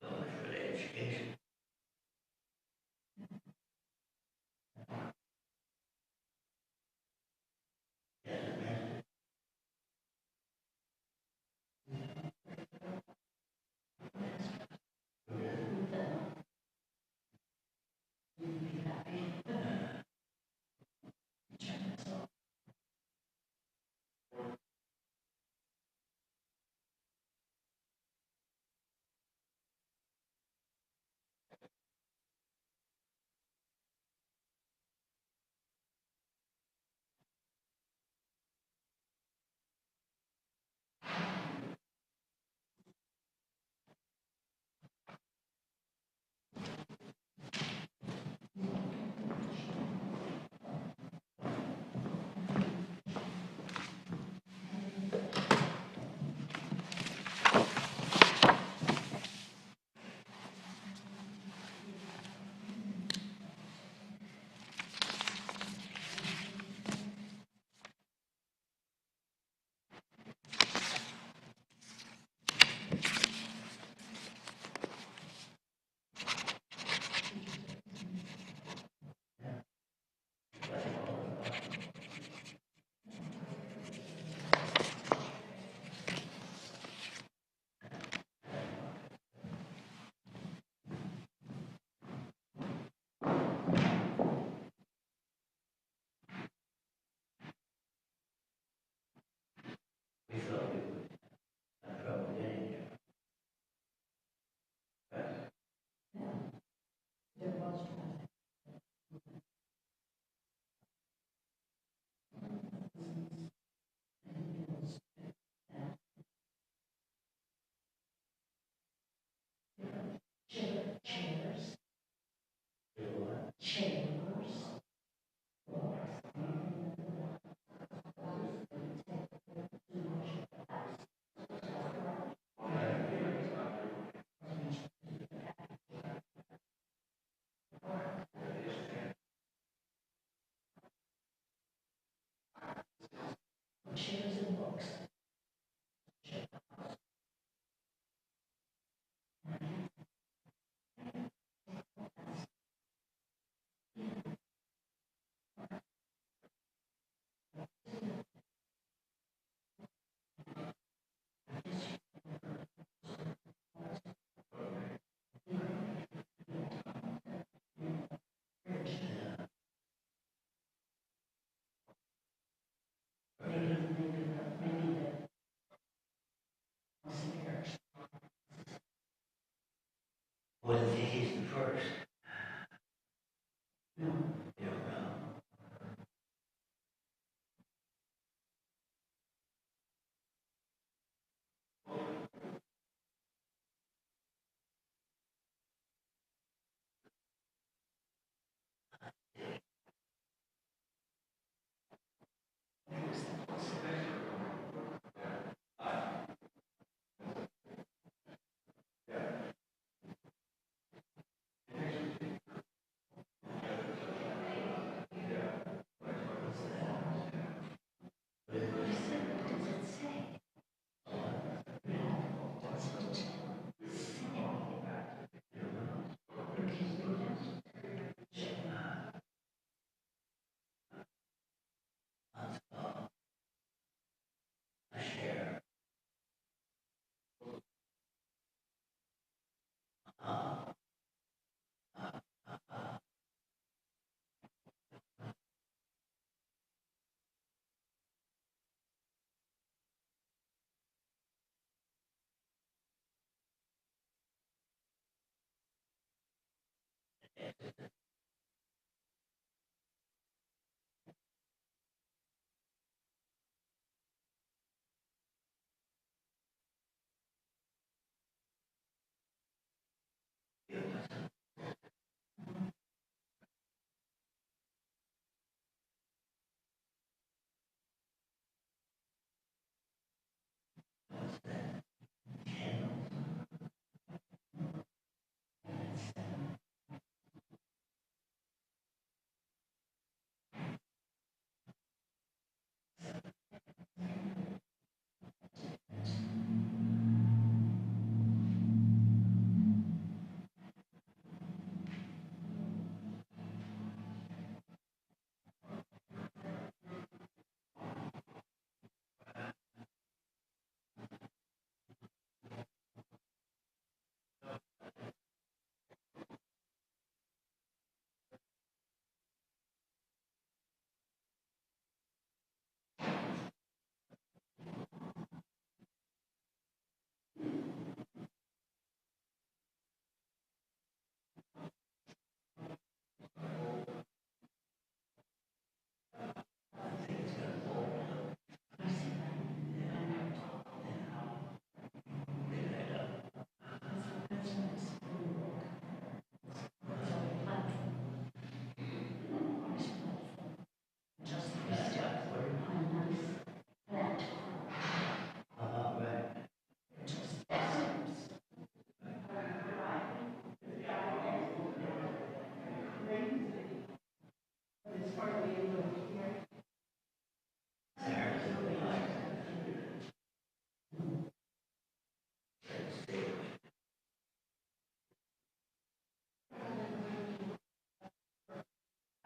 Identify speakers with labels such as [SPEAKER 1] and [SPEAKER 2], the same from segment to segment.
[SPEAKER 1] For the education. We thought we would have trouble getting there. Well, I think he's the first. You don't know.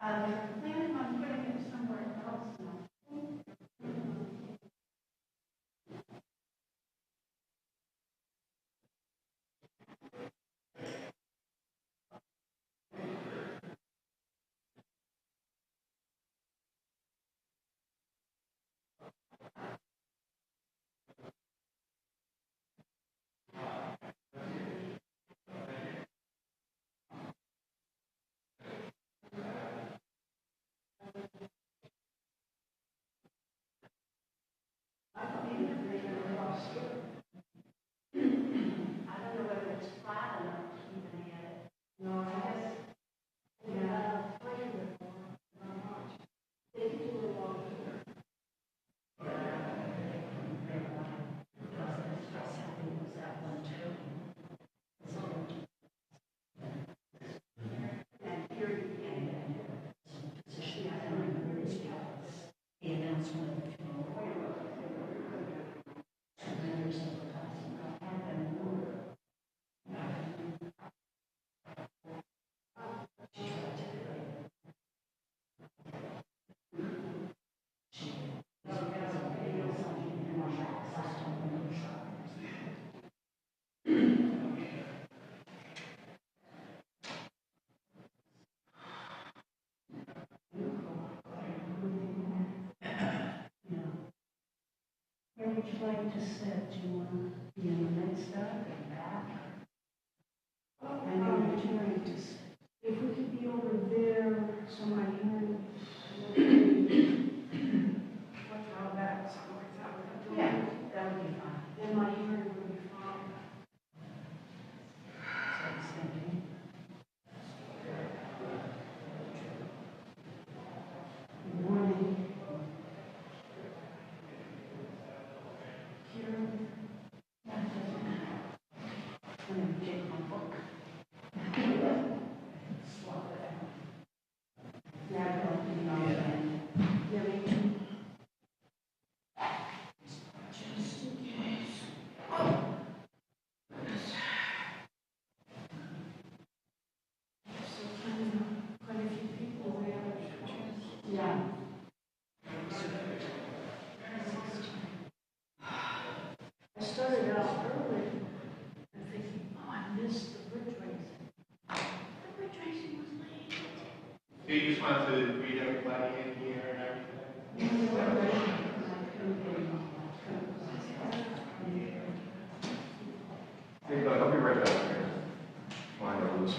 [SPEAKER 2] They're planning on putting it somewhere else now. I don't know whether it's flat enough to even add it. No, I guess, yeah, they could do it all here. That one too. And here you can get position. I don't remember the announcement of the members of the council and more. Where would you like to sit? Do you want to be in the midst of it or back? I know where you like to sit. If we could be over there, so my hearing. What's wrong with that? Something like that? Yeah, that would be fine. Then my hearing would be fine. So I was thinking. Good morning. I'm going to take my book. Swap it out. Yeah, I don't know. Really? Just in case. Oh! So quite a few people there. Yeah. I started out early and thinking, oh, I missed the bridge racing. The bridge racing was late.
[SPEAKER 3] So you just want to read everybody in here and everything? Hey, look, I'll be right back here. Find out who's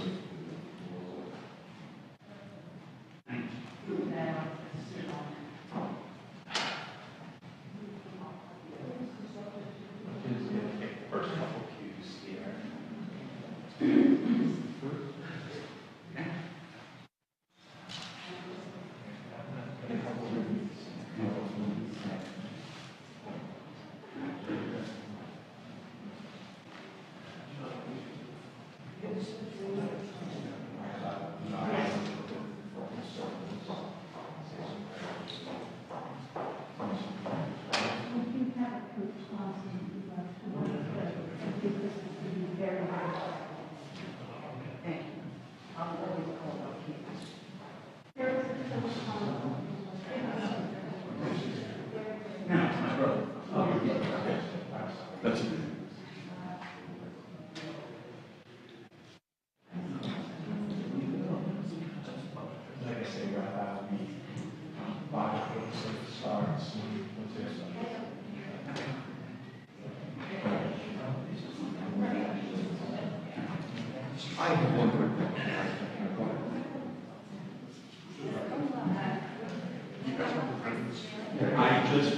[SPEAKER 3] first couple cues here. That's it. Like I say, you're about me. Body starts. I have one quick thing. I just.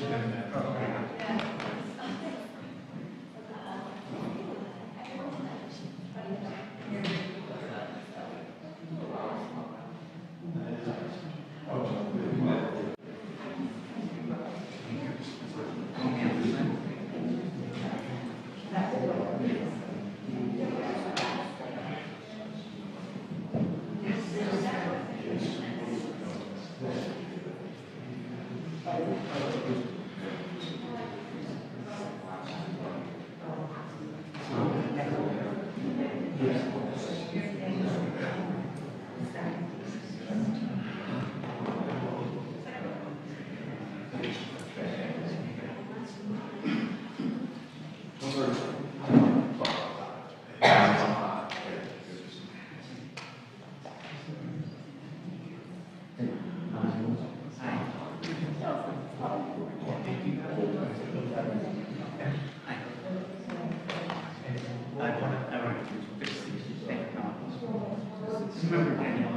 [SPEAKER 4] Remember Daniel?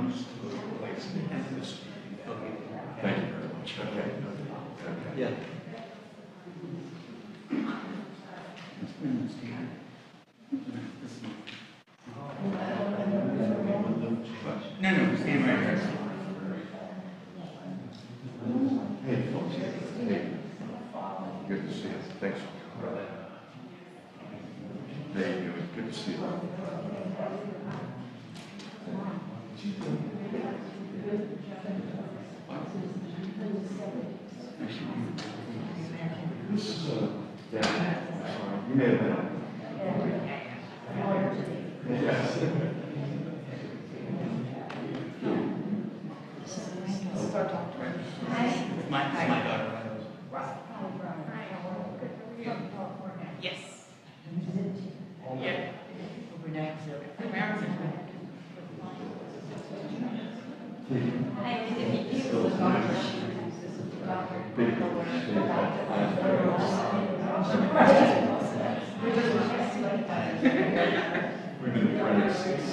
[SPEAKER 5] Thank you very much. Okay. Okay.
[SPEAKER 4] Yeah. No, no, stand right there.
[SPEAKER 5] Hey, folks. Hey. Good to see you. Thanks. There you go. Good to see you. This is yeah. You may have been. Yes.
[SPEAKER 4] My daughter.
[SPEAKER 6] Yes. Yeah. Hi, good to meet you.
[SPEAKER 5] We've been friends since.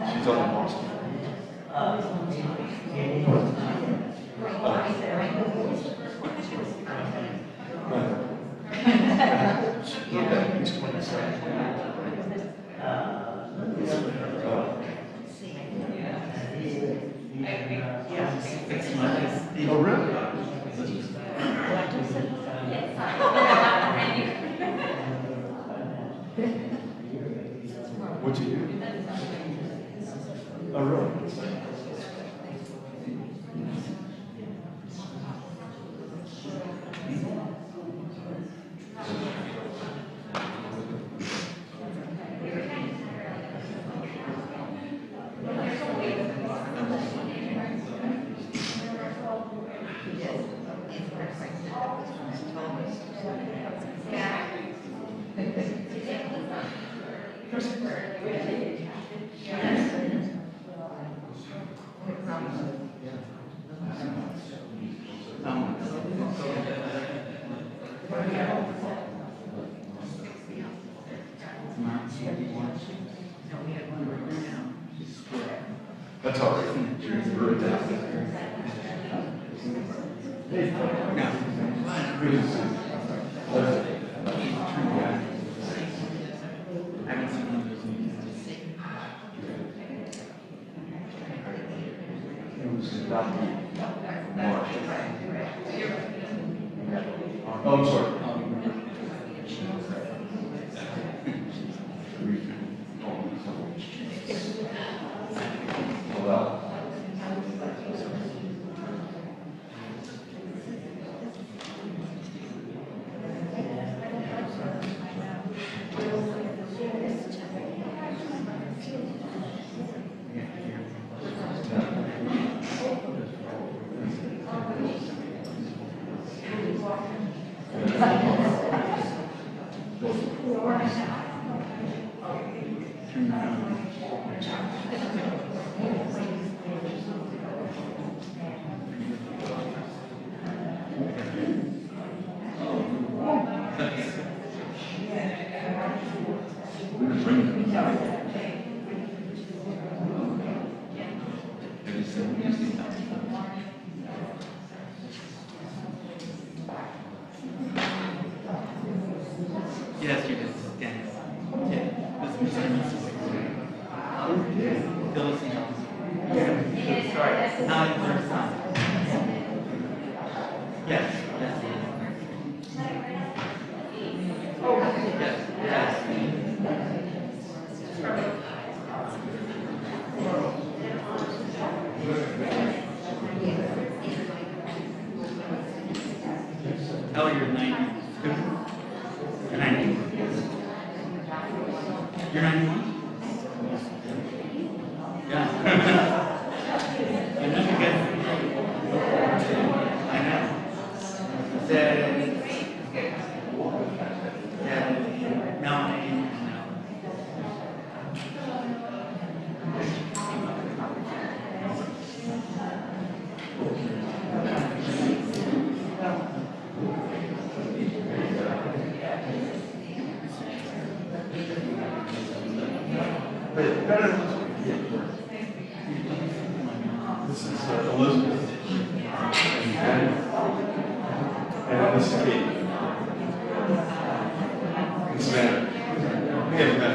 [SPEAKER 5] She's on the Boston. Yeah, he's 27. Oh, really? What'd you do? Oh, really? That's all right. You're a death. Good to see you.
[SPEAKER 4] I haven't seen one of those movies.
[SPEAKER 5] It was about March. Oh, I'm sorry. Well.
[SPEAKER 4] Yes, you did, Dennis. Yeah, this is Phyllis and Ellis. Sorry, now I learned time. Yes, yes. Oh, you're 90. You're 90. You're 91? Yeah. I know you guys. I know.
[SPEAKER 5] This is Elizabeth. And this is Kate. And Savannah. We haven't met.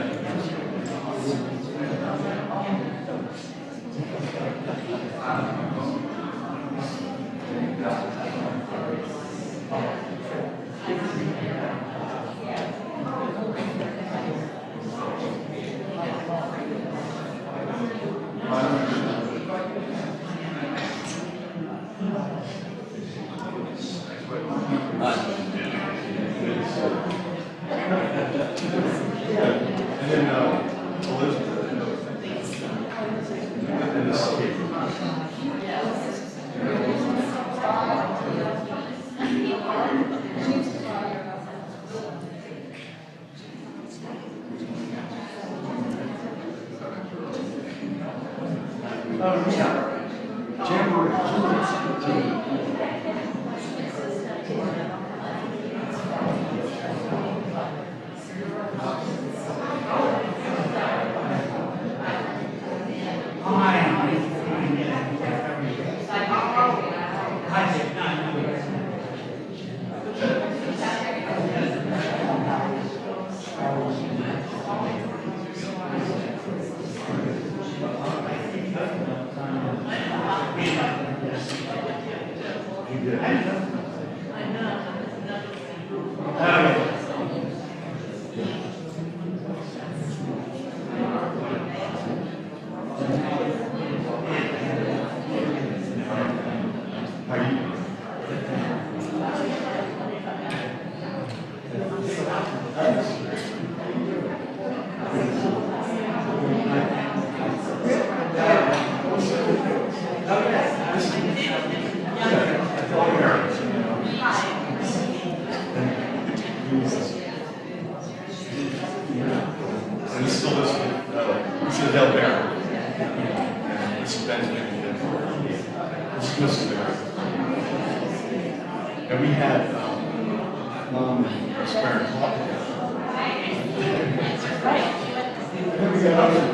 [SPEAKER 5] And then Elizabeth. And this is Kate. And this is Elizabeth. This is Herbert. And this is Benjamin. This is Mrs. Barrett. And we had Mom and Sparrow talk together. And we got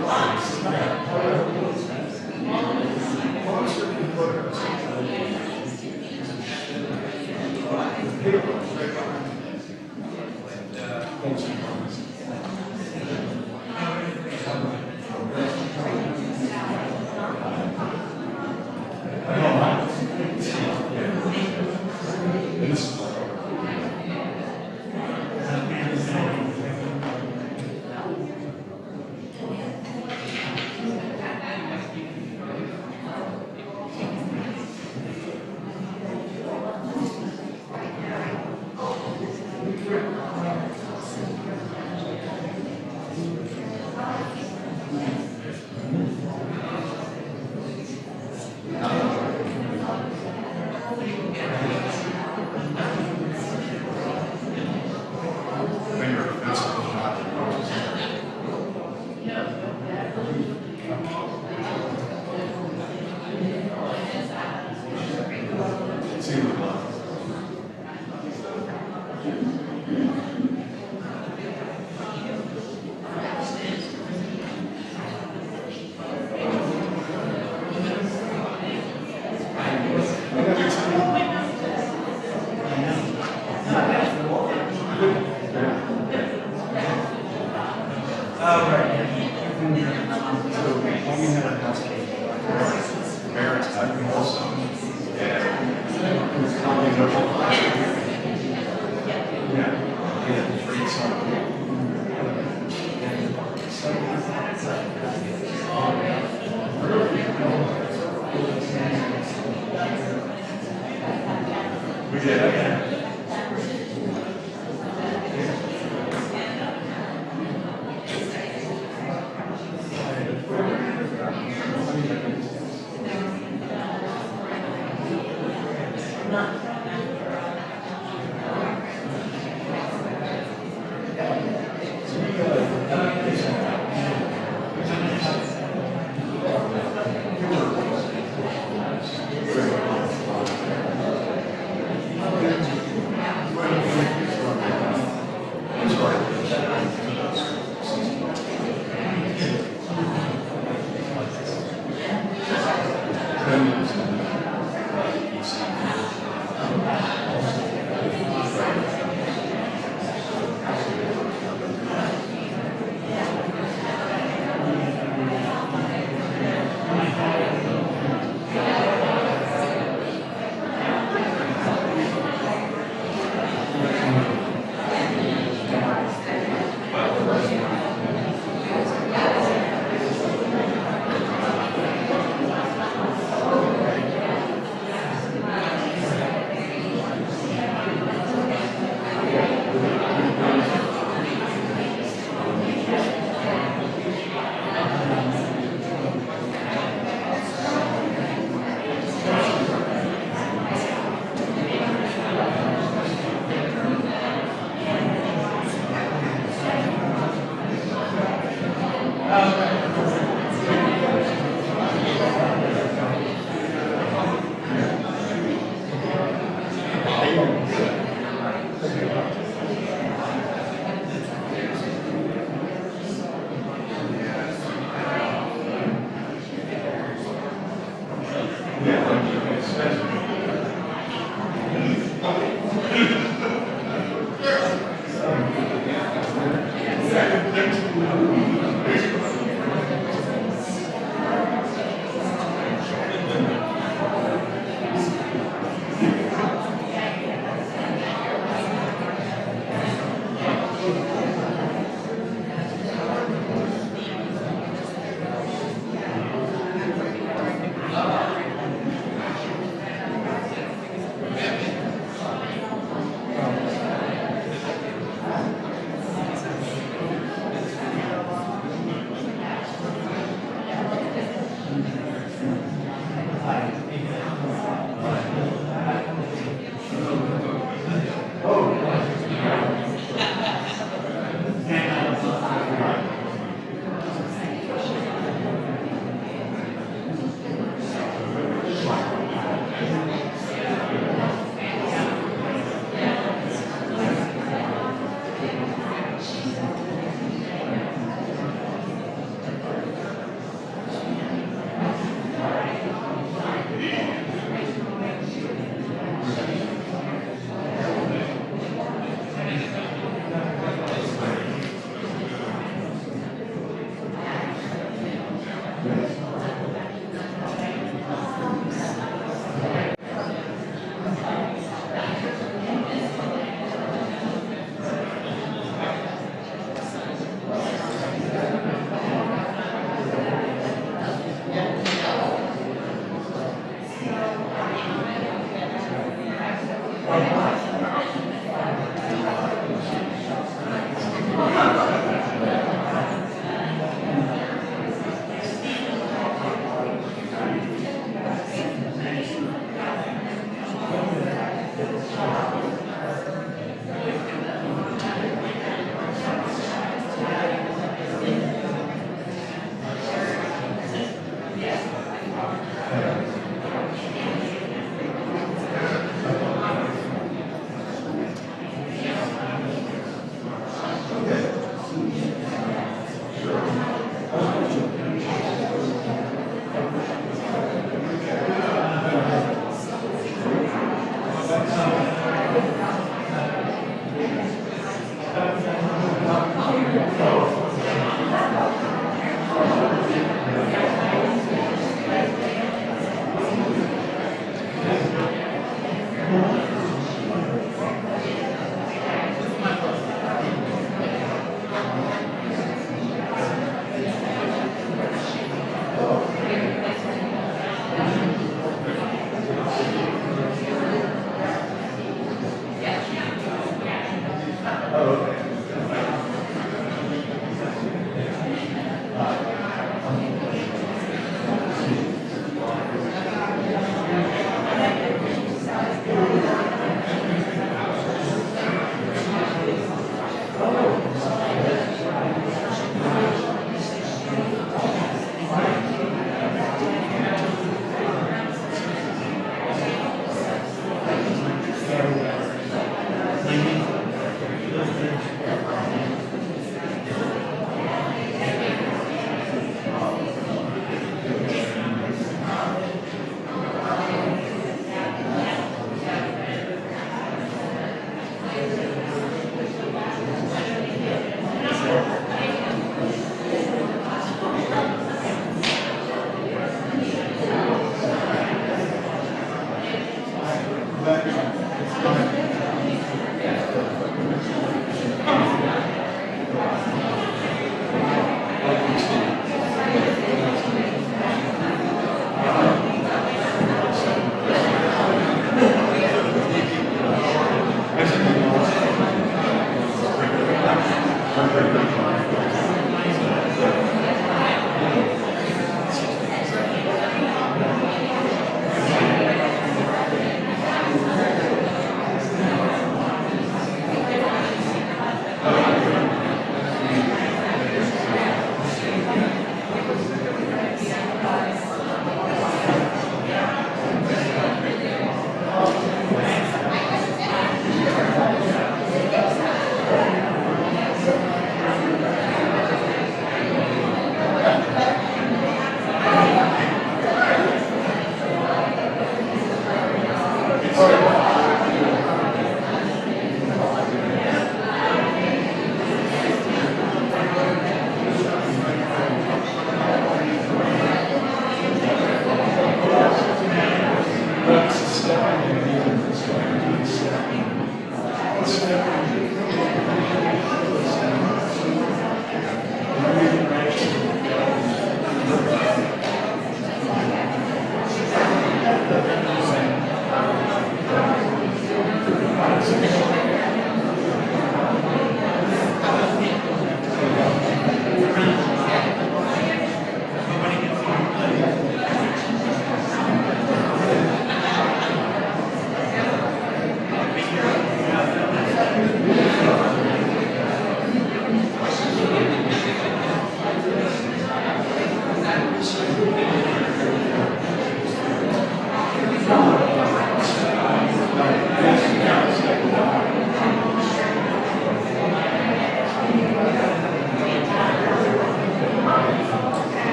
[SPEAKER 5] We did, okay.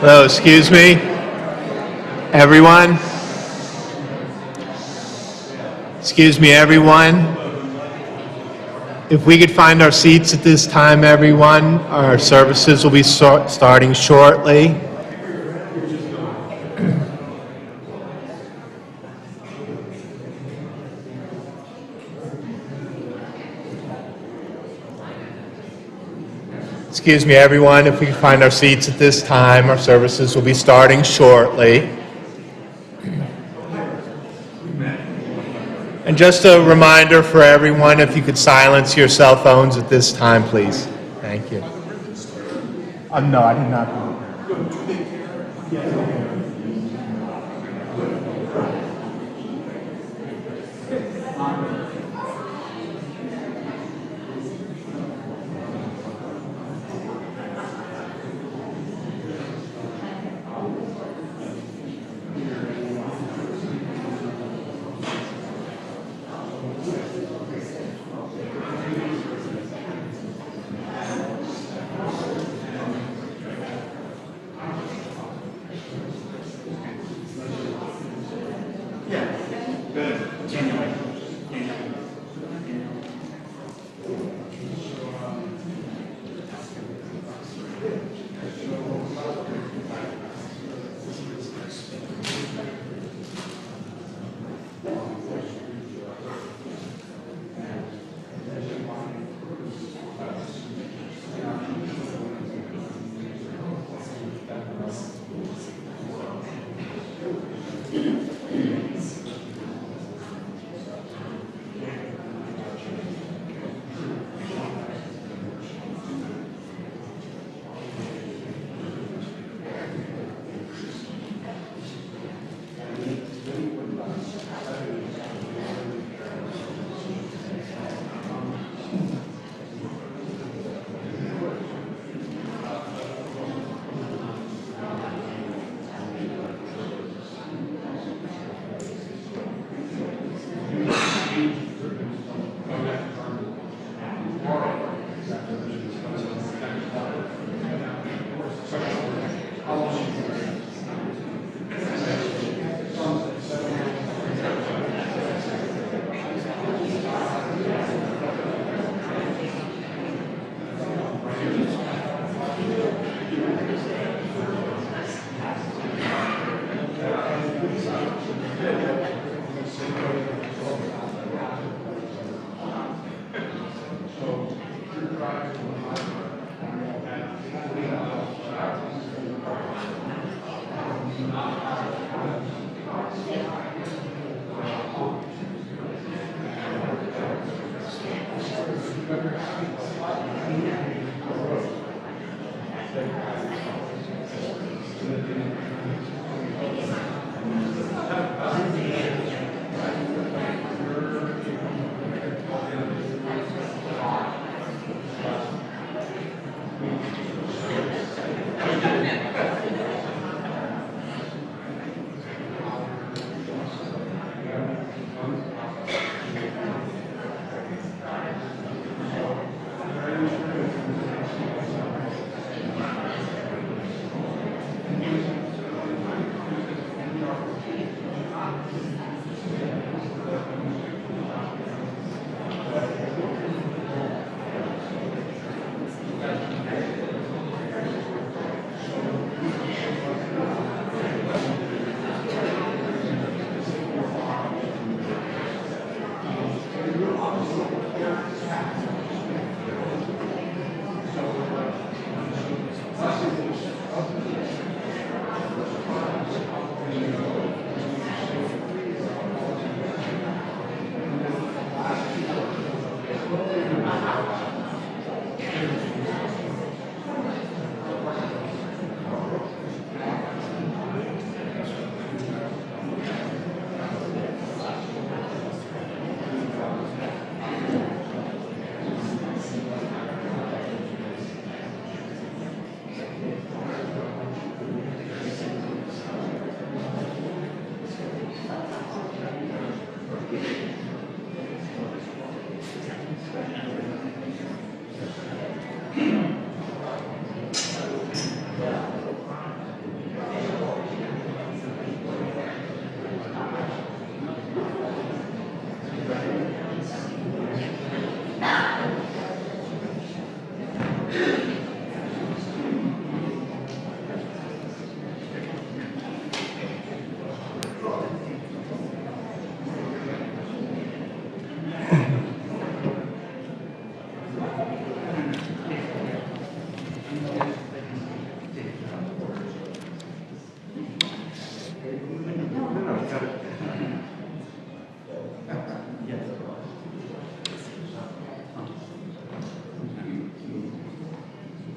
[SPEAKER 7] Hello, excuse me, everyone. Excuse me, everyone. If we could find our seats at this time, everyone, our services will be starting shortly. Excuse me, everyone, if we can find our seats at this time, our services will be starting shortly. And just a reminder for everyone, if you could silence your cell phones at this time, please. Thank you. No, I did not.
[SPEAKER 3] Good. Genuine.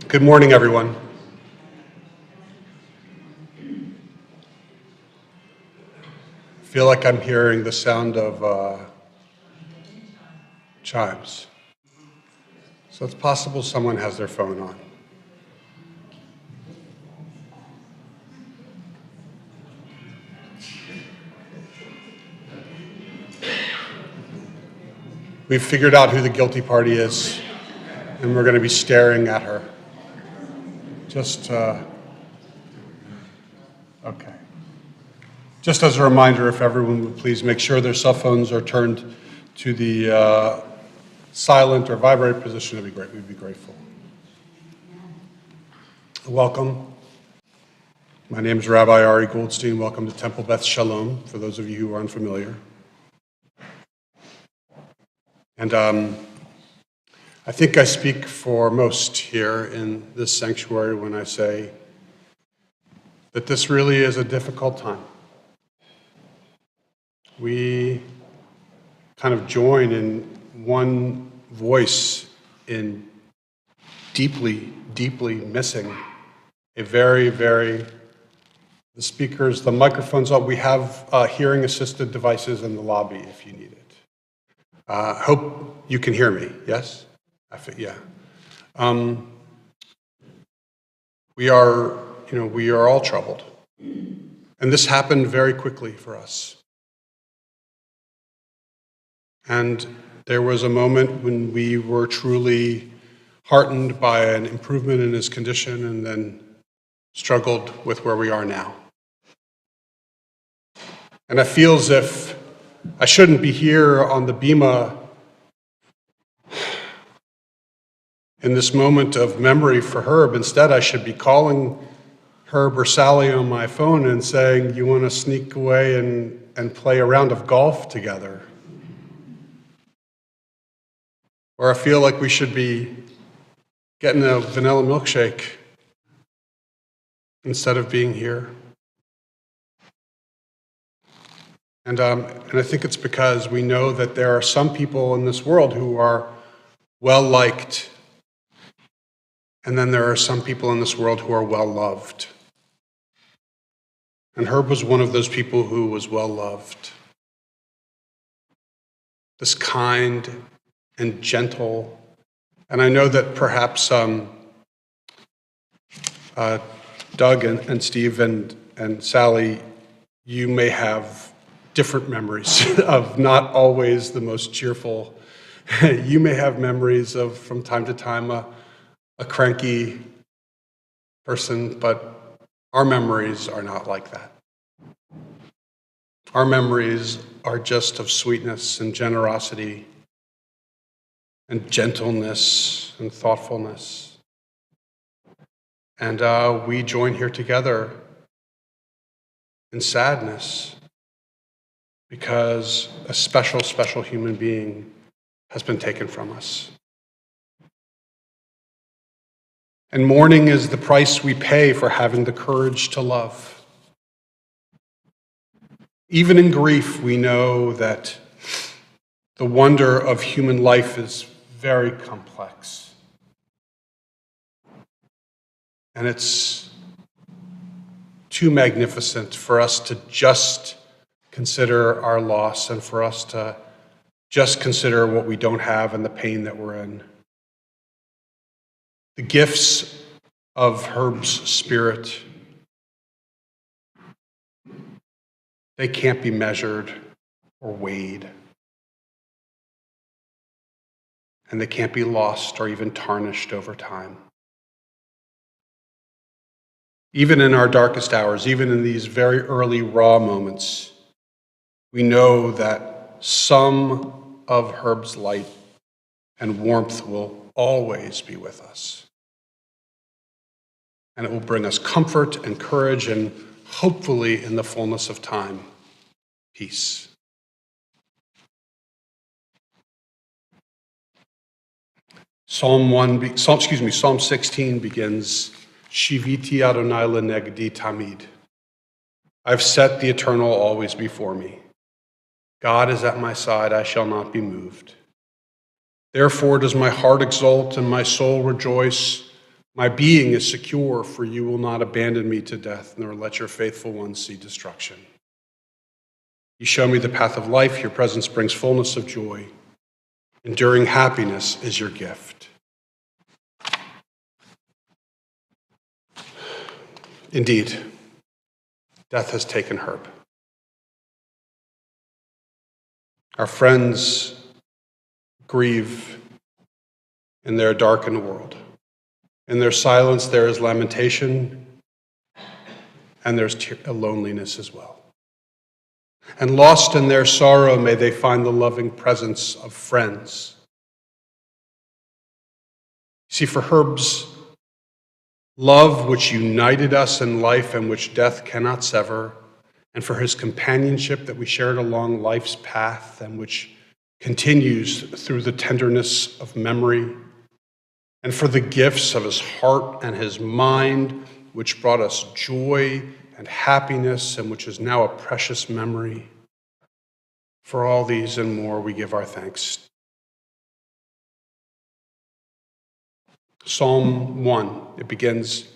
[SPEAKER 8] Good morning, everyone. I feel like I'm hearing the sound of chimes. So it's possible someone has their phone on. We've figured out who the guilty party is, and we're going to be staring at her. Okay. Just as a reminder, if everyone would please make sure their cell phones are turned to the silent or vibrate position, it'd be great. We'd be grateful. Welcome. My name is Rabbi Ari Goldstein. Welcome to Temple Beth Shalom, for those of you who are unfamiliar. And I think I speak for most here in this sanctuary when I say that this really is a difficult time. We kind of join in one voice in deeply, deeply missing a very, the speakers, the microphones up. We have hearing-assisted devices in the lobby if you need it. Hope you can hear me, yes? Yeah. We are all troubled. And this happened very quickly for us. And there was a moment when we were truly heartened by an improvement in his condition and then struggled with where we are now. And I feel as if I shouldn't be here on the bima in this moment of memory for Herb. Instead, I should be calling Herb or Sally on my phone and saying, you want to sneak away and play a round of golf together? Or I feel like we should be getting a vanilla milkshake instead of being here. And I think it's because we know that there are some people in this world who are well-liked, and then there are some people in this world who are well-loved. And Herb was one of those people who was well-loved. This kind and gentle, and I know that perhaps Doug and Steve and Sally, you may have different memories of not always the most cheerful. You may have memories of, from time to time, a cranky person, but our memories are not like that. Our memories are just of sweetness and generosity and gentleness and thoughtfulness. And we join here together in sadness because a special, special human being has been taken from us. And mourning is the price we pay for having the courage to love. Even in grief, we know that the wonder of human life is very complex. And it's too magnificent for us to just consider our loss and for us to just consider what we don't have and the pain that we're in. The gifts of Herb's spirit, they can't be measured or weighed. And they can't be lost or even tarnished over time. Even in our darkest hours, even in these very early raw moments, we know that some of Herb's light and warmth will always be with us. And it will bring us comfort and courage and hopefully in the fullness of time, peace. Psalm 16 begins, Shiviti Adonai lenegdi tamid. I've set the eternal always before me. God is at my side, I shall not be moved. Therefore does my heart exult and my soul rejoice. My being is secure, for you will not abandon me to death, nor let your faithful ones see destruction. You show me the path of life, your presence brings fullness of joy. Enduring happiness is your gift. Indeed, death has taken Herb. Our friends grieve in their darkened world. In their silence, there is lamentation, and there's loneliness as well. And lost in their sorrow, may they find the loving presence of friends. See, for Herb's love, which united us in life and which death cannot sever, and for his companionship that we shared along life's path and which continues through the tenderness of memory, and for the gifts of his heart and his mind, which brought us joy and happiness and which is now a precious memory. For all these and more, we give our thanks. Psalm 1, it begins,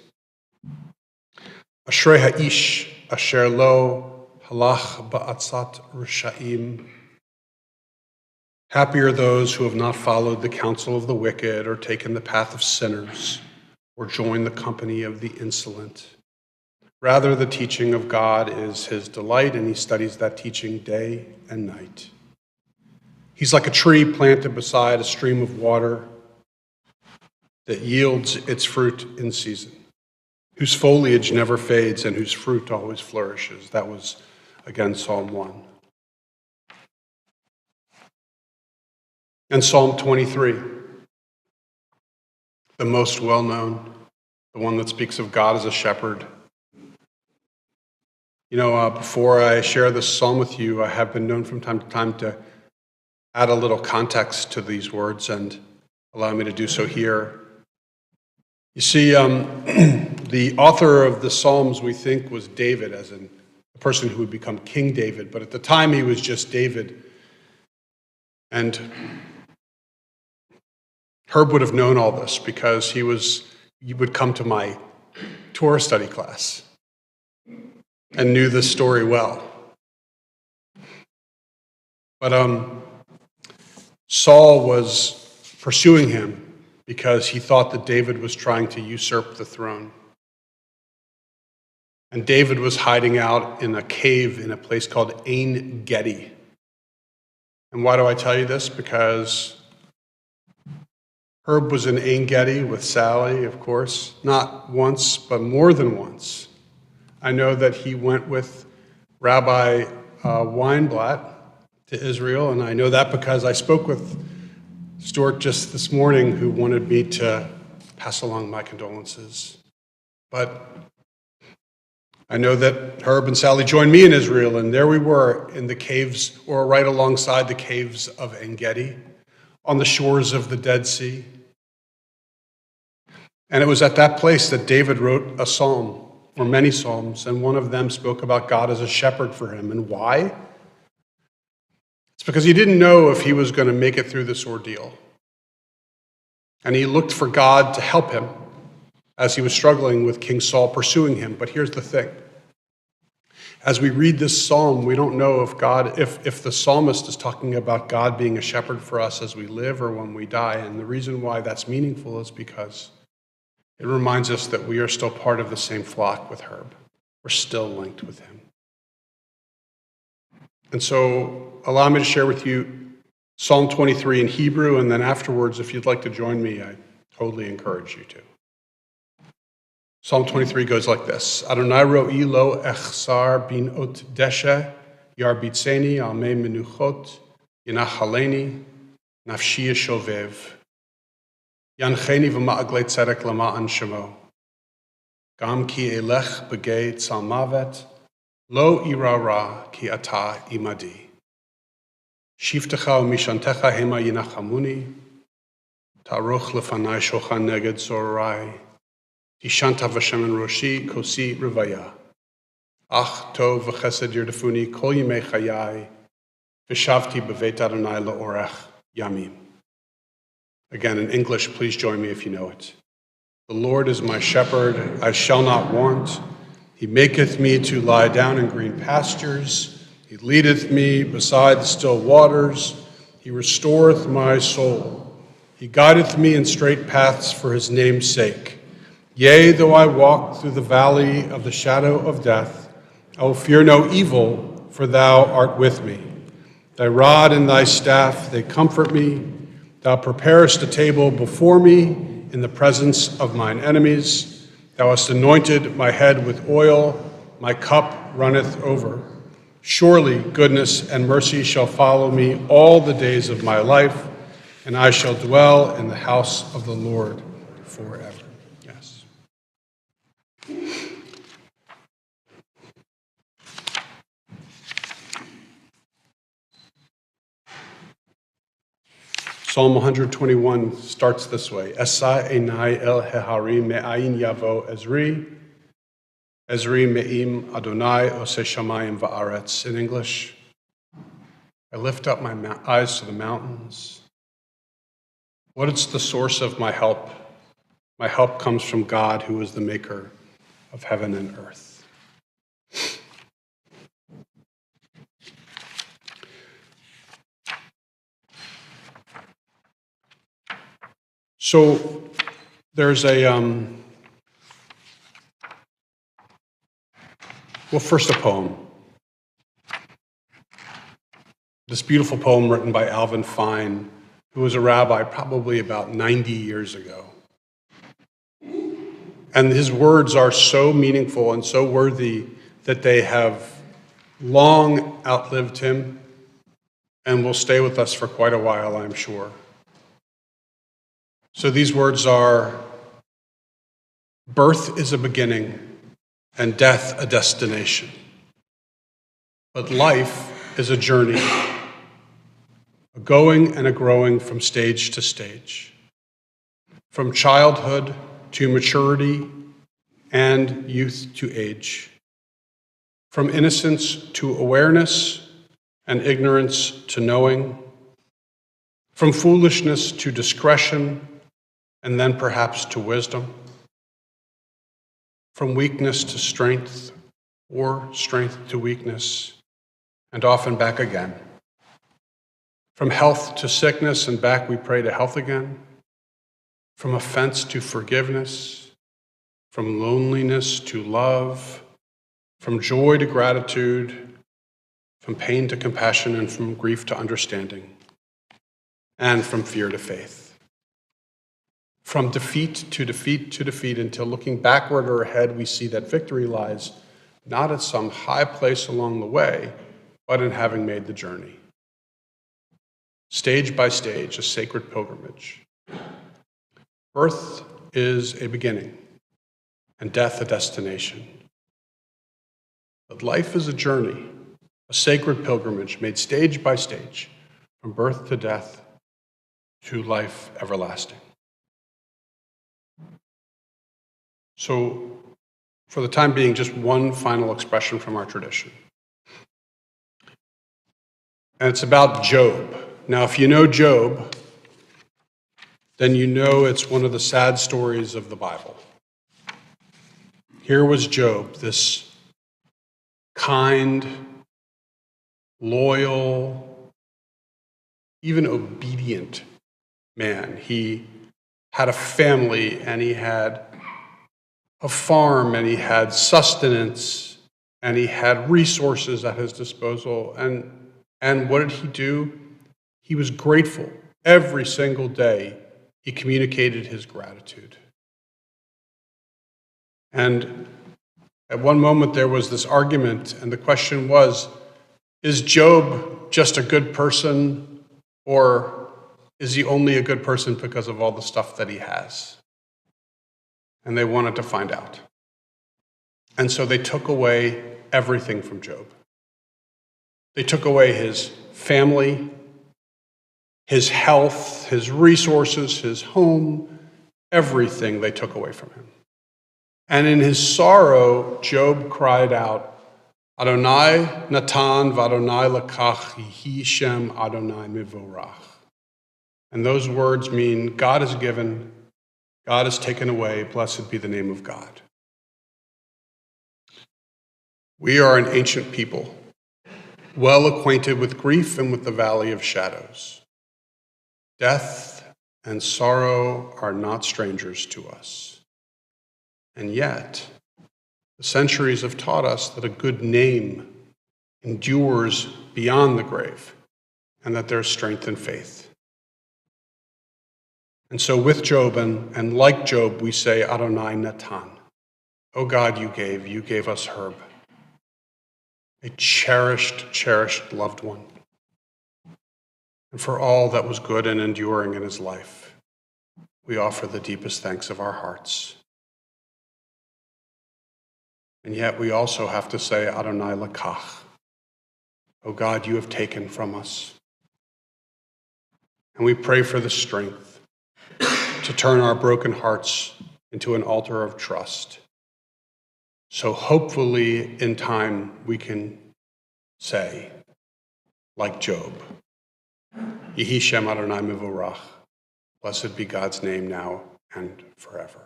[SPEAKER 8] Ashrei ha'ish asher lo halach ba'atzat risha'im. Happy are those who have not followed the counsel of the wicked or taken the path of sinners or joined the company of the insolent. Rather, the teaching of God is his delight, and he studies that teaching day and night. He's like a tree planted beside a stream of water that yields its fruit in season, whose foliage never fades and whose fruit always flourishes. That was, again, Psalm 1. And Psalm 23, the most well-known, the one that speaks of God as a shepherd. You know, before I share this psalm with you, I have been known from time to time to add a little context to these words, and allow me to do so here. You see, the author of the Psalms, we think, was David, as in the person who would become King David, but at the time he was just David. And Herb would have known all this because he would come to my Torah study class and knew this story well. But Saul was pursuing him because he thought that David was trying to usurp the throne. And David was hiding out in a cave in a place called Ein Gedi. And why do I tell you this? Because Herb was in Ein Gedi with Sally, of course, not once, but more than once. I know that he went with Rabbi Weinblatt to Israel, and I know that because I spoke with Stuart just this morning, who wanted me to pass along my condolences. But I know that Herb and Sally joined me in Israel, and there we were in the caves, or right alongside the caves of En Gedi, on the shores of the Dead Sea. And it was at that place that David wrote a psalm, or many psalms, and one of them spoke about God as a shepherd for him. And why? It's because he didn't know if he was going to make it through this ordeal. And he looked for God to help him as he was struggling with King Saul pursuing him. But here's the thing. As we read this psalm, we don't know if the psalmist is talking about God being a shepherd for us as we live or when we die. And the reason why that's meaningful is because it reminds us that we are still part of the same flock with Herb. We're still linked with him. And so allow me to share with you Psalm 23 in Hebrew, and then afterwards, if you'd like to join me, I totally encourage you to. Psalm 23 goes like this. Adonai ro'i lo echsar bin ot deshe, yarbitzeni al me menuchot, yanachaleni, nafshi yeshovev, yancheni v'ma'aglei tzedek lama'an shemo, gam ki elech begei tzal mavet, lo ira ra ki ata imadi. Shiftecha u'mishantecha hema yinachamuni, ta'aroch lefanai shochan neged zorai, Ishanta v'shemen roshi kosi rivaya. Ach tov v'chesed yirdefuni kol yimei chayai. V'shavti b'veit Adonai la'orech yamim. Again, in English, please join me if you know it. The Lord is my shepherd, I shall not want. He maketh me to lie down in green pastures. He leadeth me beside the still waters. He restoreth my soul. He guideth me in straight paths for his name's sake. Yea, though I walk through the valley of the shadow of death, I will fear no evil, for thou art with me. Thy rod and thy staff, they comfort me. Thou preparest a table before me in the presence of mine enemies. Thou hast anointed my head with oil, my cup runneth over. Surely goodness and mercy shall follow me all the days of my life, and I shall dwell in the house of the Lord forever. Yes. Psalm 121 starts this way. Esa enai el heharim me'ayin yavo Ezri. Ezri me'im Adonai ose shamayim va'aretz. In English, I lift up my eyes to the mountains. What is the source of my help? My help comes from God, who is the maker of heaven and earth. So there's first a poem. This beautiful poem written by Alvin Fine, who was a rabbi probably about 90 years ago. And his words are so meaningful and so worthy that they have long outlived him and will stay with us for quite a while, I'm sure. So these words are, birth is a beginning and death a destination. But life is a journey, a going and a growing from stage to stage, from childhood to maturity and youth to age, from innocence to awareness and ignorance to knowing, from foolishness to discretion and then perhaps to wisdom, from weakness to strength, or strength to weakness, and often back again. From health to sickness, and back we pray to health again. From offense to forgiveness, from loneliness to love, from joy to gratitude, from pain to compassion, and from grief to understanding, and from fear to faith. From defeat to defeat to defeat, until looking backward or ahead, we see that victory lies not at some high place along the way, but in having made the journey. Stage by stage, a sacred pilgrimage. Birth is a beginning, and death a destination. But life is a journey, a sacred pilgrimage made stage by stage, from birth to death to life everlasting. So, for the time being, just one final expression from our tradition. And it's about Job. Now, if you know Job, then you know it's one of the sad stories of the Bible. Here was Job, this kind, loyal, even obedient man. He had a family, and he had a farm, and he had sustenance, and he had resources at his disposal. And what did he do? He was grateful. Every single day, he communicated his gratitude. And at one moment, there was this argument, and the question was, is Job just a good person, or is he only a good person because of all the stuff that he has? And they wanted to find out. And so they took away everything from Job. They took away his family, his health, his resources, his home, everything they took away from him. And in his sorrow, Job cried out, Adonai natan v'Adonai lakach, yehi shem Adonai mivorach. And those words mean God is given, God is taken away, blessed be the name of God. We are an ancient people, well acquainted with grief and with the valley of shadows. Death and sorrow are not strangers to us. And yet, the centuries have taught us that a good name endures beyond the grave, and that there's strength in faith. And so with Job, and like Job, we say, Adonai Natan. Oh God, you gave us Herb, a cherished, cherished loved one. And for all that was good and enduring in his life, we offer the deepest thanks of our hearts. And yet we also have to say, Adonai lakach. Oh God, you have taken from us. And we pray for the strength to turn our broken hearts into an altar of trust. So hopefully in time we can say, like Job, Yehi Shem Adonai Mivorach, blessed be God's name now and forever.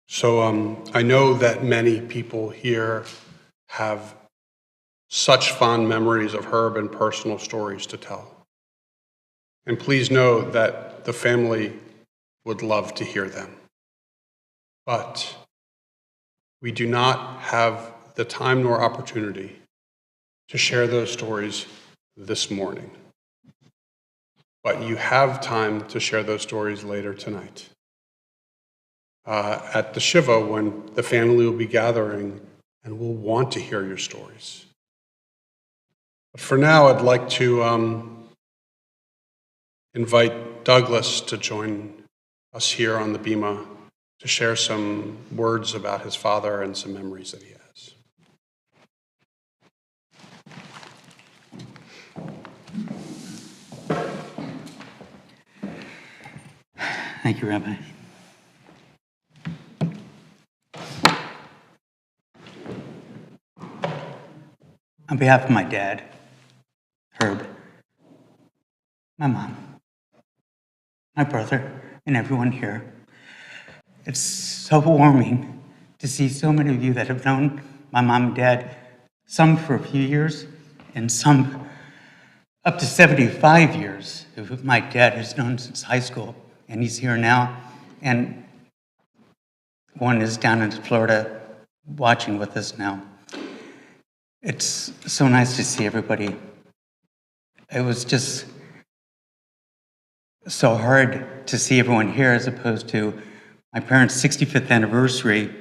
[SPEAKER 8] So I know that many people here have such fond memories of Herb and personal stories to tell. And please know that the family would love to hear them. But we do not have the time nor opportunity to share those stories this morning. But you have time to share those stories later tonight. At the Shiva, when the family will be gathering and will want to hear your stories. But for now, I'd like to invite Douglas to join us here on the Bima to share some words about his father and some memories that he has.
[SPEAKER 4] Thank you, Rabbi. On behalf of my dad, Herb,
[SPEAKER 9] my mom, my brother, and everyone here. It's so warming to see so many of you that have known my mom and dad, some for a few years and some up to 75 years. My dad has known since high school, and he's here now. And one is down in Florida watching with us now. It's so nice to see everybody. It was just so hard to see everyone here as opposed to my parents' 65th anniversary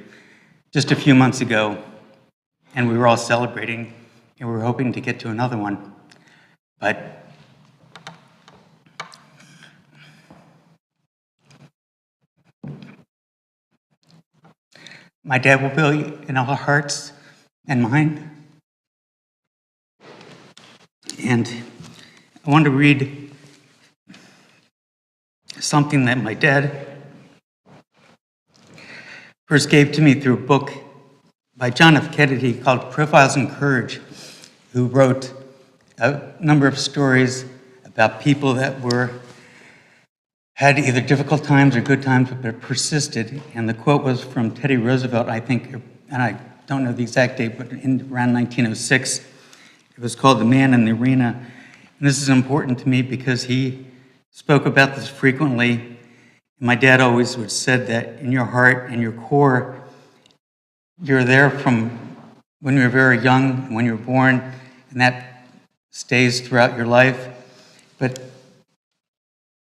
[SPEAKER 9] just a few months ago, and we were all celebrating, and we were hoping to get to another one. But my dad will be in our hearts and mine. And I want to read something that my dad first gave to me through a book by John F. Kennedy called Profiles in Courage, who wrote a number of stories about people that had either difficult times or good times, but persisted. And the quote was from Teddy Roosevelt, I think, and I don't know the exact date, but around 1906. It was called The Man in the Arena. And this is important to me because he spoke about this frequently. And my dad always would said that in your heart and your core, you're there from when you're very young, when you're born, and that stays throughout your life. But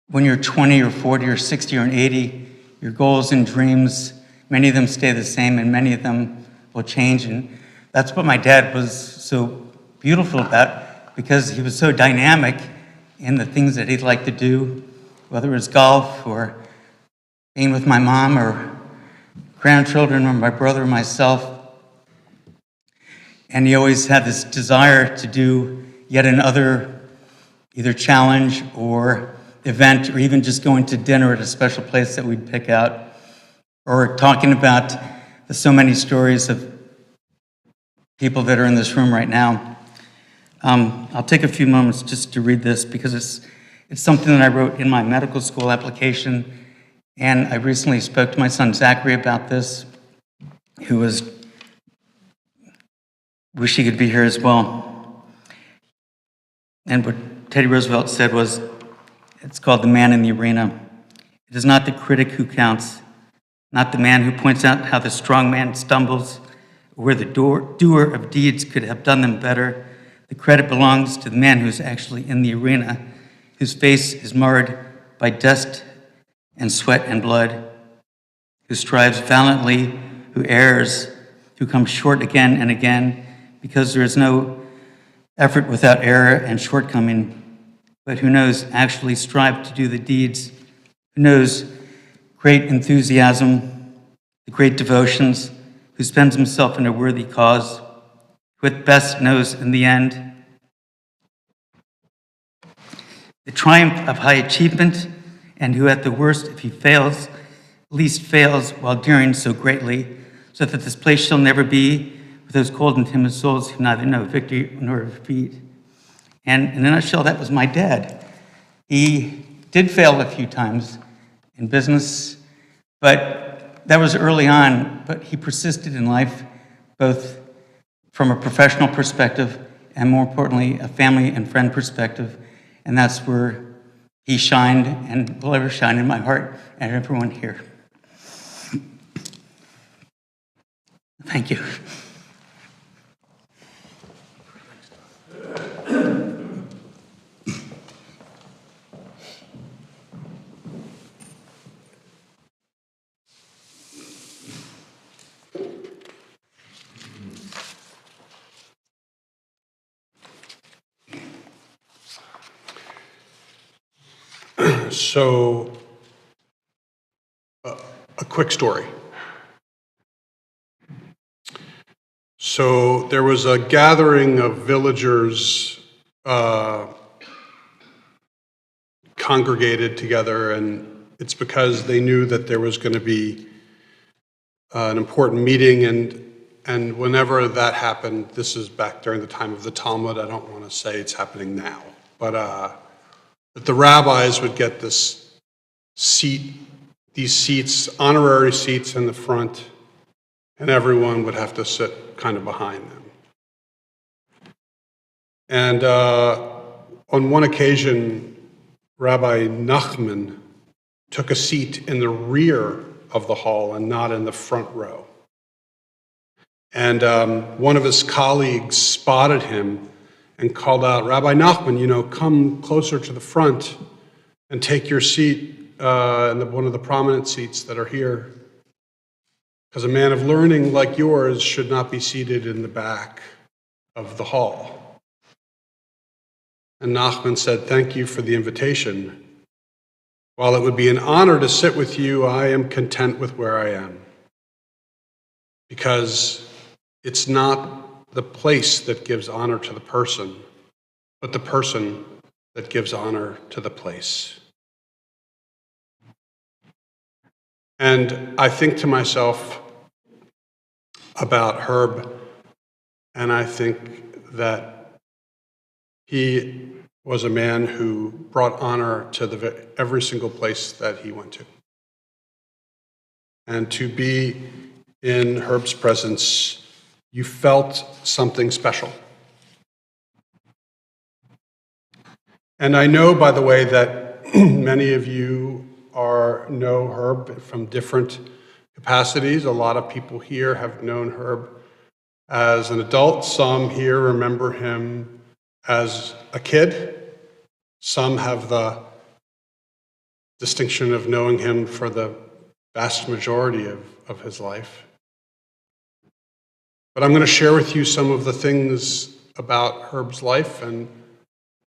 [SPEAKER 9] when you're 20 or 40 or 60 or 80, your goals and dreams, many of them stay the same and many of them will change. And that's what my dad was so beautiful about, because he was so dynamic in the things that he'd like to do, whether it was golf or being with my mom or grandchildren or my brother or myself. And he always had this desire to do yet another either challenge or event, or even just going to dinner at a special place that we'd pick out, or talking about the so many stories of people that are in this room right now. I'll take a few moments just to read this because it's something that I wrote in my medical school application, and I recently spoke to my son Zachary about this, who wish he could be here as well. And what Teddy Roosevelt said was, it's called The Man in the Arena. It is not the critic who counts, not the man who points out how the strong man stumbles, or where the doer of deeds could have done them better. The credit belongs to the man who's actually in the arena, whose face is marred by dust and sweat and blood, who strives valiantly, who errs, who comes short again and again, because there is no effort without error and shortcoming, but who knows actually strive to do the deeds, who knows great enthusiasm, the great devotions, who spends himself in a worthy cause, who at best knows in the end the triumph of high achievement, and who at the worst, if he fails, at least fails while daring so greatly, so that this place shall never be for those cold and timid souls who neither know victory nor defeat. And in a nutshell, that was my dad. He did fail a few times in business, but that was early on, but he persisted in life, both from a professional perspective and, more importantly, a family and friend perspective. And that's where he shined and will ever shine in my heart and everyone here. Thank you.
[SPEAKER 8] So, a quick story. So there was a gathering of villagers congregated together, and it's because they knew that there was going to be an important meeting, and whenever that happened, this is back during the time of the Talmud, I don't want to say it's happening now, but that the rabbis would get this seat, these seats, honorary seats in the front, and everyone would have to sit kind of behind them. And on one occasion, Rabbi Nachman took a seat in the rear of the hall and not in the front row. And one of his colleagues spotted him and called out, "Rabbi Nachman, come closer to the front and take your seat in one of the prominent seats that are here. Because a man of learning like yours should not be seated in the back of the hall." And Nachman said, "Thank you for the invitation. While it would be an honor to sit with you, I am content with where I am. Because it's not the place that gives honor to the person, but the person that gives honor to the place." And I think to myself about Herb, and I think that he was a man who brought honor to every single place that he went to. And to be in Herb's presence, you felt something special. And I know, by the way, that many of you know Herb from different capacities. A lot of people here have known Herb as an adult. Some here remember him as a kid. Some have the distinction of knowing him for the vast majority of his life. But I'm going to share with you some of the things about Herb's life, and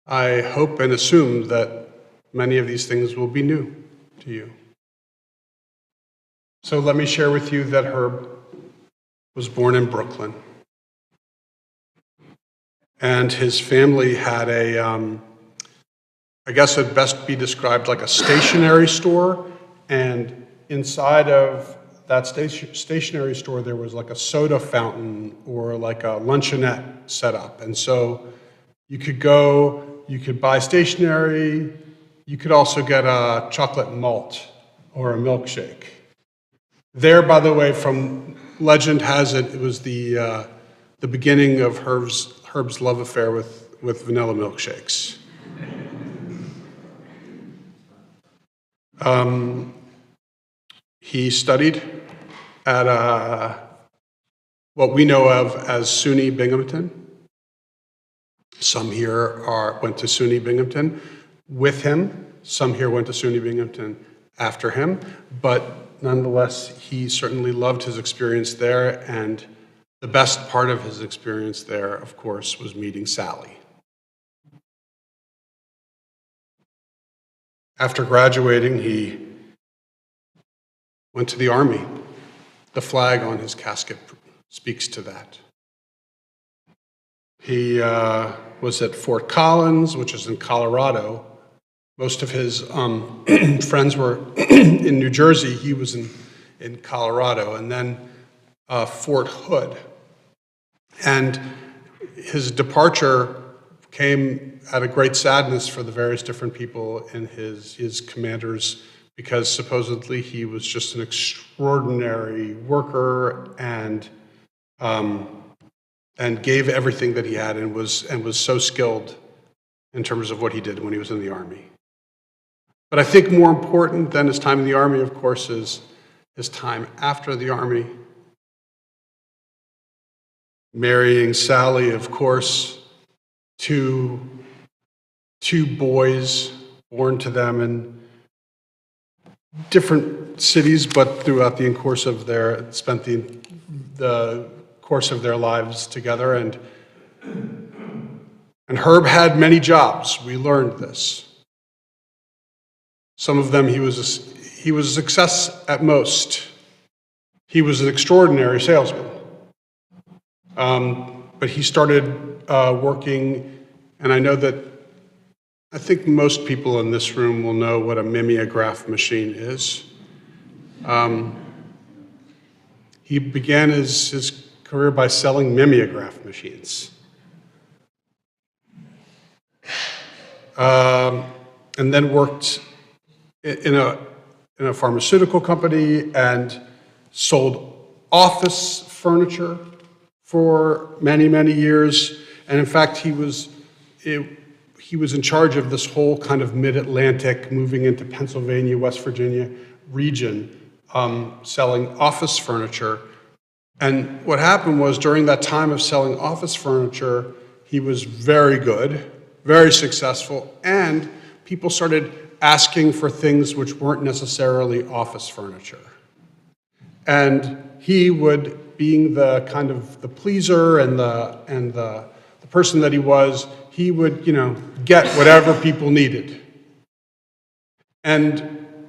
[SPEAKER 8] I hope and assume that many of these things will be new to you. So let me share with you that Herb was born in Brooklyn. And his family had I guess it'd best be described like a stationery store, and inside of that stationery store there was like a soda fountain or like a luncheonette set up. And so you could go, you could buy stationery, you could also get a chocolate malt or a milkshake. There, by the way, from legend has it, it was the beginning of Herb's love affair with vanilla milkshakes. He studied at what we know of as SUNY Binghamton. Some here went to SUNY Binghamton with him. Some here went to SUNY Binghamton after him. But nonetheless, he certainly loved his experience there. And the best part of his experience there, of course, was meeting Sally. After graduating, he went to the Army. The flag on his casket speaks to that. He was at Fort Collins, which is in Colorado. Most of his friends were in New Jersey. He was in Colorado. And then Fort Hood. And his departure came at a great sadness for the various different people in his commanders, because supposedly he was just an extraordinary worker and gave everything that he had and was so skilled in terms of what he did when he was in the Army. But I think more important than his time in the Army, of course, is his time after the Army. Marrying Sally, of course, two boys born to them in different cities, but throughout the course of spent the course of their lives together. And Herb had many jobs. We learned this. Some of them he was a success at most. He was an extraordinary salesman. But he started working, and I think most people in this room will know what a mimeograph machine is. He began his career by selling mimeograph machines. and then worked in a pharmaceutical company and sold office furniture for many, many years. And in fact, he was in charge of this whole kind of mid-Atlantic, moving into Pennsylvania, West Virginia region, selling office furniture. And what happened was, during that time of selling office furniture, he was very good, very successful, and people started asking for things which weren't necessarily office furniture. And he would, being the kind of the pleaser and the person that he was, he would, get whatever people needed. And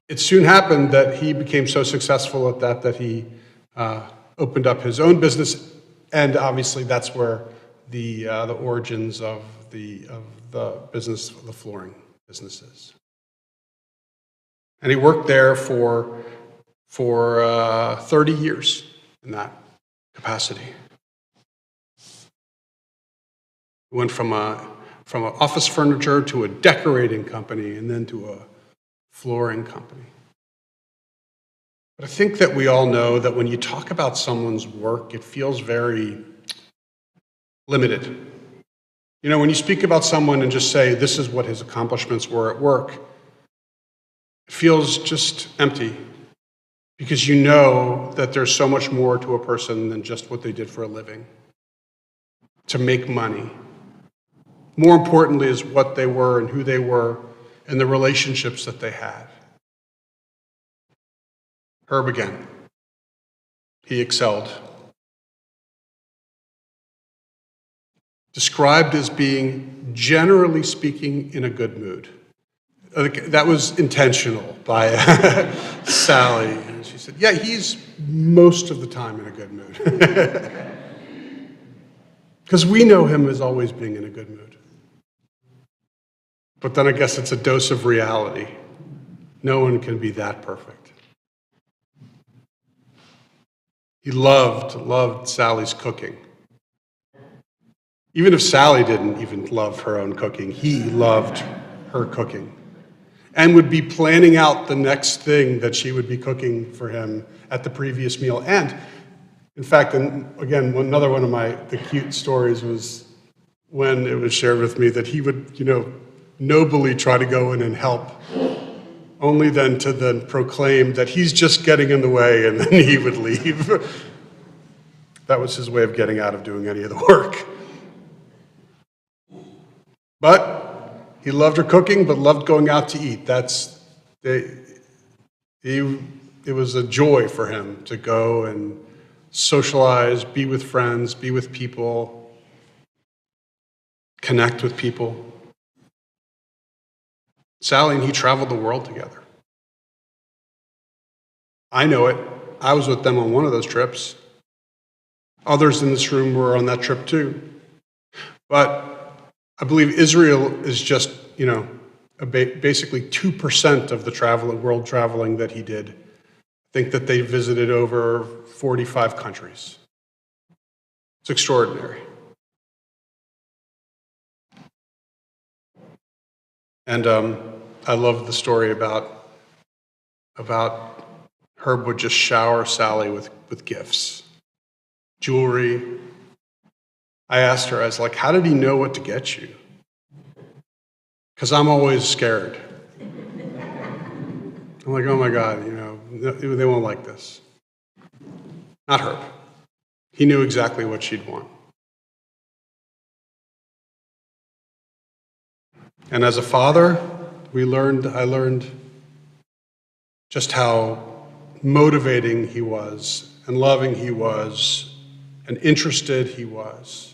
[SPEAKER 8] it soon happened that he became so successful at that he opened up his own business, and obviously that's where the origins of the business, the flooring business is. And he worked there for 30 years in that capacity. He went from an office furniture to a decorating company, and then to a flooring company. But I think that we all know that when you talk about someone's work, it feels very limited. When you speak about someone and just say, this is what his accomplishments were at work, it feels just empty, because you know that there's so much more to a person than just what they did for a living, to make money. More importantly is what they were and who they were and the relationships that they had. Herb again. He excelled. Described as being, generally speaking, in a good mood. That was intentional by Sally. And she said, yeah, he's most of the time in a good mood. Because we know him as always being in a good mood. But then I guess it's a dose of reality. No one can be that perfect. He loved Sally's cooking. Even if Sally didn't even love her own cooking, he loved her cooking, and would be planning out the next thing that she would be cooking for him at the previous meal. And in fact, and again, another one of the cute stories was when it was shared with me that he would, nobly try to go in and help, only then to then proclaim that he's just getting in the way, and then he would leave. That was his way of getting out of doing any of the work. But he loved her cooking, but loved going out to eat. It was a joy for him to go and socialize, be with friends, be with people, connect with people. Sally and he traveled the world together. I know it. I was with them on one of those trips. Others in this room were on that trip too. But I believe Israel is just, basically 2% of the world traveling that he did. I think that they visited over 45 countries. It's extraordinary. And I love the story about Herb would just shower Sally with gifts, jewelry. I asked her, I was like, how did he know what to get you? Because I'm always scared. I'm like, oh my God, they won't like this. Not Herb. He knew exactly what she'd want. And as a father, I learned just how motivating he was, and loving he was, and interested he was.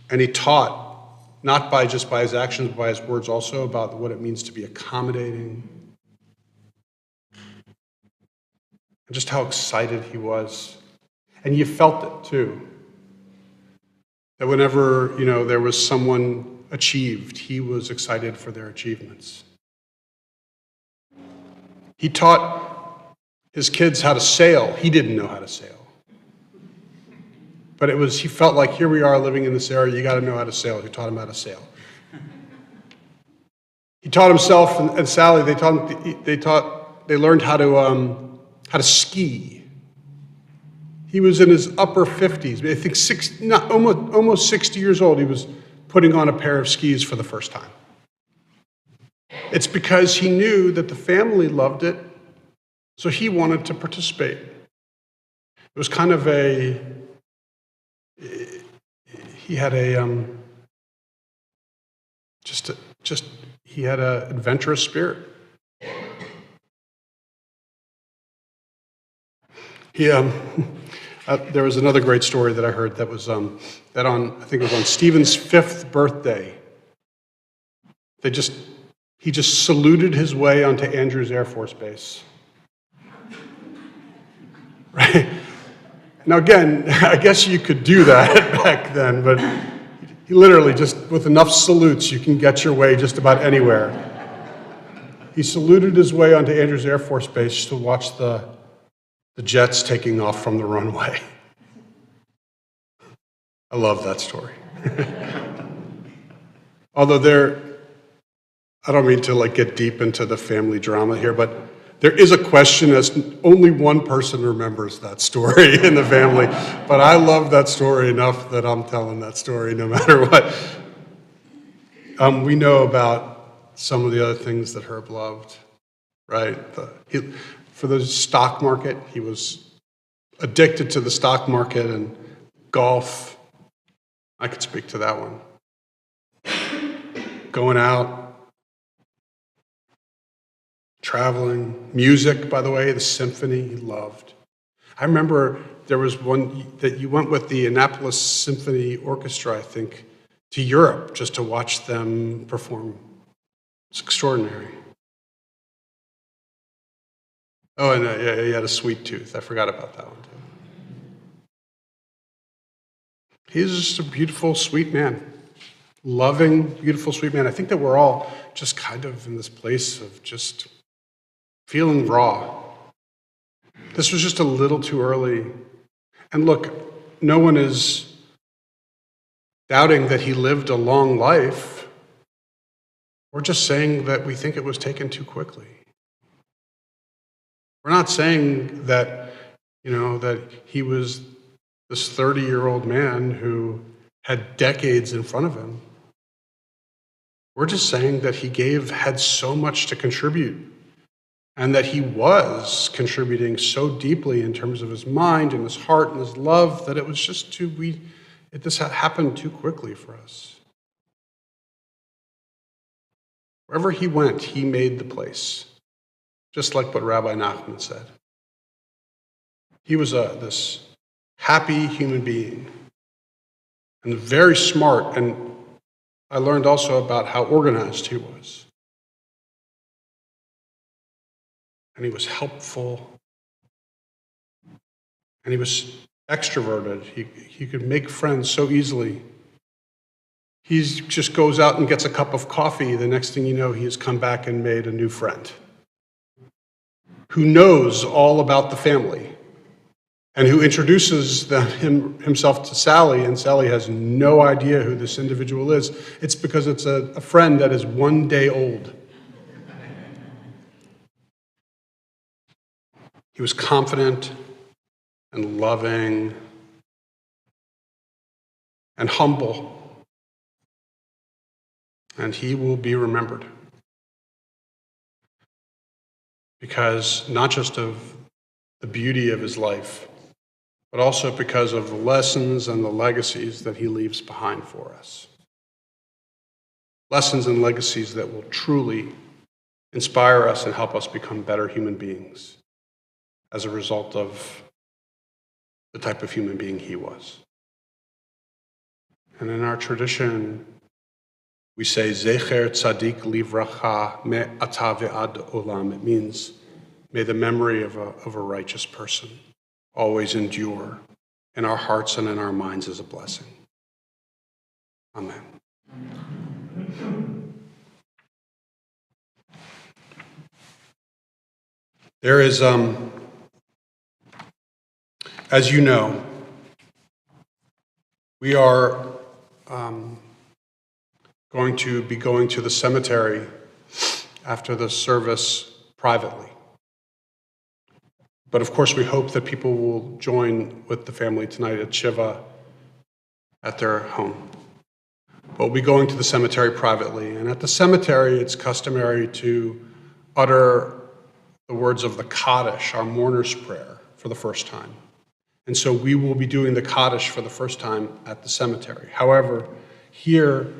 [SPEAKER 8] And he taught, not just by his actions, but by his words also, about what it means to be accommodating. And just how excited he was. And you felt it too. That whenever, there was someone achieved, he was excited for their achievements. He taught his kids how to sail. He didn't know how to sail. But he felt like, here we are living in this area, you got to know how to sail. He taught him how to sail. He taught himself and Sally, they learned how to ski. He was in his upper 50s, I think almost 60 years old, he was putting on a pair of skis for the first time. It's because he knew that the family loved it, so he wanted to participate. It was kind of he had he had an adventurous spirit. There was another great story that I heard that was I think it was on Stephen's 5th birthday. He just saluted his way onto Andrews Air Force Base. Right? Now again, I guess you could do that back then, but he literally just, with enough salutes, you can get your way just about anywhere. He saluted his way onto Andrews Air Force Base to watch the jets taking off from the runway. I love that story. Although I don't mean to get deep into the family drama here, but there is a question as only one person remembers that story in the family. But I love that story enough that I'm telling that story no matter what. We know about some of the other things that Herb loved, right? For the stock market, he was addicted to the stock market and golf. I could speak to that one. Going out, traveling, music, by the way, the symphony he loved. I remember there was one that you went with the Annapolis Symphony Orchestra, I think, to Europe just to watch them perform. It's extraordinary. Oh, and he had a sweet tooth. I forgot about that one, too. He's just a beautiful, sweet man. Loving, beautiful, sweet man. I think that we're all just kind of in this place of just feeling raw. This was just a little too early. And look, no one is doubting that he lived a long life. We're just saying that we think it was taken too quickly. We're not saying that, that he was this 30-year-old man who had decades in front of him. We're just saying that he had so much to contribute, and that he was contributing so deeply in terms of his mind and his heart and his love that it was just this happened too quickly for us. Wherever he went, he made the place, just like what Rabbi Nachman said. He was this happy human being and very smart, and I learned also about how organized he was. And he was helpful, and he was extroverted. He could make friends so easily. He just goes out and gets a cup of coffee. The next thing you know, he has come back and made a new friend who knows all about the family and who introduces himself to Sally, and Sally has no idea who this individual is. It's because it's a friend that is 1 day old. He was confident and loving and humble, and he will be remembered. Because not just of the beauty of his life, but also because of the lessons and the legacies that he leaves behind for us. Lessons and legacies that will truly inspire us and help us become better human beings as a result of the type of human being he was. And in our tradition, we say, Zecher Tzadik Livracha Me Ata Ve'ad Olam. It means, may the memory of a righteous person always endure in our hearts and in our minds as a blessing. Amen. There is, as you know, We are going to be going to the cemetery after the service privately. But of course, we hope that people will join with the family tonight at Shiva at their home. But we'll be going to the cemetery privately. And at the cemetery, it's customary to utter the words of the Kaddish, our mourner's prayer, for the first time. And so we will be doing the Kaddish for the first time at the cemetery. However, here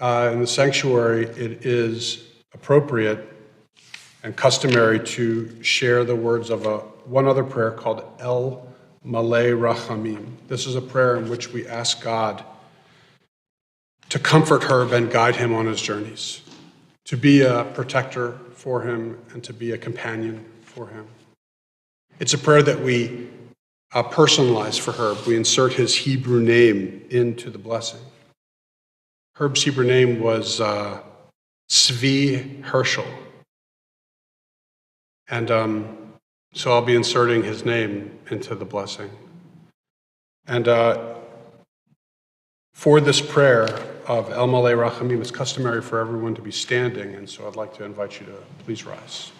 [SPEAKER 8] in the sanctuary, it is appropriate and customary to share the words of one other prayer called El Malay Rachamim. This is a prayer in which we ask God to comfort Herb and guide him on his journeys, to be a protector for him and to be a companion for him. It's a prayer that we personalize for Herb. We insert his Hebrew name into the blessing. Herb's Hebrew name was Tzvi Herschel. And so I'll be inserting his name into the blessing. And for this prayer of El Malay Rachamim, it's customary for everyone to be standing, and so I'd like to invite you to please rise.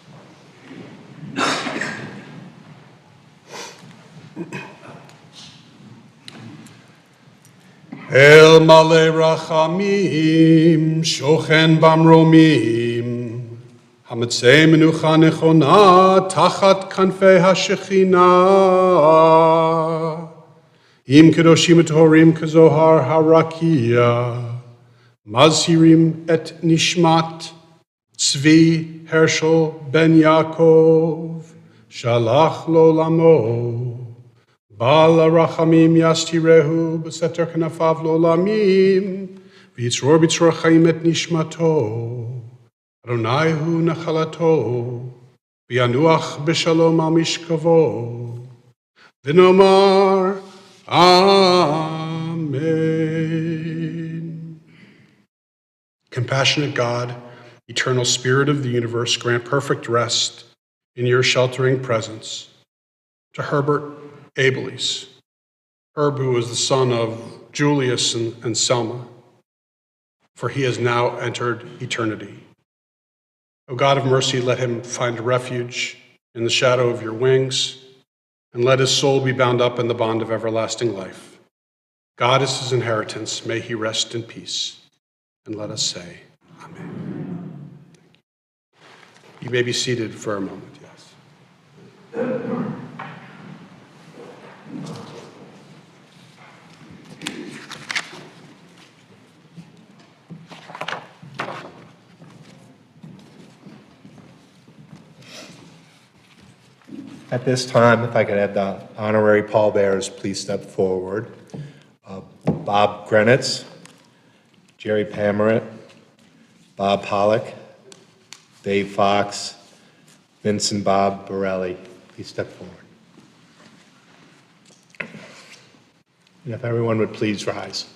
[SPEAKER 8] El Malay Rachamim, Shochen Bamromim, Hamitzei Menucha Nechona, Tachat Kanfei HaShechina, Im Kedoshim et Horim Kezohar Harakia, Mazhirim et Nishmat, Tzvi Herschel ben Yaakov, Shalach lo lamo, Baal Rachamim Yastirehu, Beseter Kanafav lo lamim, Vitzror Bitzror Chaim et Nishmato, Adonaihu Nachalato, V'yanuach b'shalom al mishkavo, V'nomar, Amen. Compassionate God, eternal Spirit of the universe, grant perfect rest in your sheltering presence to Herbert Abeles, Herb, who was the son of Julius and Selma, for he has now entered eternity. O God of mercy, let him find refuge in the shadow of your wings, and let his soul be bound up in the bond of everlasting life. God is his inheritance. May he rest in peace. And let us say, Amen. You may be seated for a moment, yes.
[SPEAKER 7] At this time, if I could have the honorary pallbearers please step forward. Bob Grenitz, Jerry Pamerett, Bob Pollock, Dave Fox, Vincent Bob Borelli. Please step forward. And if everyone would please rise.